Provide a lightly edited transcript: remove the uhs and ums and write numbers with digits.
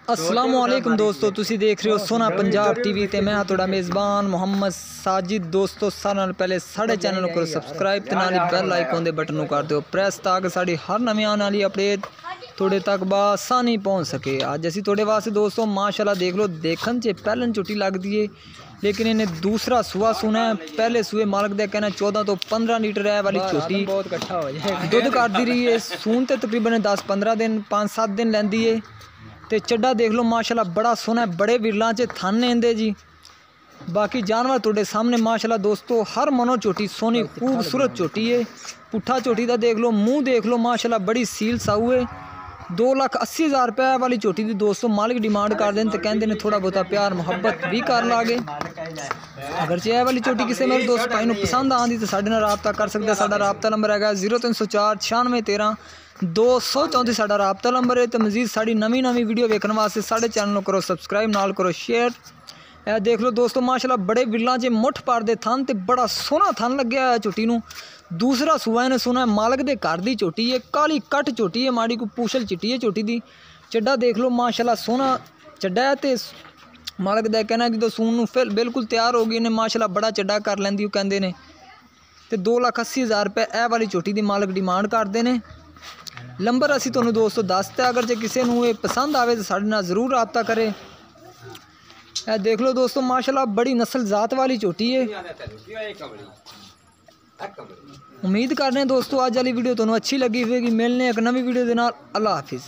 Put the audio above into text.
अस्सलाम वालेकुम दोस्तों, तुसी देख रहे हो सोना पंजाब टीवी ते मैं थोड़ा मेज़बान मोहम्मद साजिद। दोस्तों सारे नाल पहले साढ़े चैनल को सब्सक्राइब ते नाल बेल आइकन दे बटन नूं कर दिओ प्रेस ताकि साड़ी हर नवीं आने वाली अपडेट थोड़े तक बासानी पहुँच सके। अज असीं थोड़े वास्ते दोस्तों माशाल्लाह देख लो, देखन च पहलन झुटी लगदी है लेकिन इन्हें दूसरा सुआ सुना है। पहले सुए मालक का कहना 14 तो 15 लीटर है वाली झोटी बहुत इकट्ठा हो जाए दुध करती रही है। सून तो तकरीबन 10-15 दिन 5-7 दिन लैंदी है। तो चड्डा देख लो माशाल्लाह बड़ा सोहना है, बड़े विरलों च थन इंदे जी। बाकी जानवर तुहाडे सामने माशाल्लाह दोस्तों हर मनो झोटी सोहनी खूबसूरत झोटी है। पुट्ठा झोटी का देख लो, मुँह देख लो माशाल्लाह बड़ी सील साऊ है। 2,80,000 रुपये वाली झोटी की दोस्तों मालिक डिमांड कर दें तो कहते हैं थोड़ा बहुता प्यार मुहब्बत भी कर लागे। अगर चाहे वाली झोटी किसी मेरे दोस्त भाई को पसंद आती तो साढ़े नाल राबता कर सकते। साडा राबता नंबर है 0304 96 13 234 साडा राबता नंबर है। तो मजीद साड़ी नवीं वीडियो वेखने वास्ते साढ़े चैनल करो सब्सक्राइब, नाल करो शेयर। यह देख लो दोस्तों माशाल्लाह बड़े विरलों च मुठ पारदे थन ते बड़ा सोहना थन लग्या है झोटी नूं। दूसरा सुआ ने सुना मालक दे घर दी झोटी है, काली कट झोटी है, माड़ी को पूछल चिट्टी है झोटी दी। चड्डा देख लो माशाल्लाह सोहना चड्डा है। तो मालक दा कहना जो सून नूं फिर बिल्कुल तैयार हो गई ने माशाल्लाह बड़ा चड्डा कर लैंदी कहंदे ने। तो 2,80,000 रुपये ए वाली झोटी दी मालक डिमांड करते हैं। नंबर असी तुहानूं दोस्तों दसता, अगर जे किसी नूं ये पसंद आवे तो साडे नाल जरूर राबता करे। ए देख लो दोस्तों माशाल्लाह बड़ी नस्ल जात वाली झोटी है। उम्मीद कर रहे हैं दोस्तों अज वाली वीडियो तुहानूं अच्छी लगी होगी। मिलने एक नवी वीडियो दे नाल। अल्लाह हाफिज़।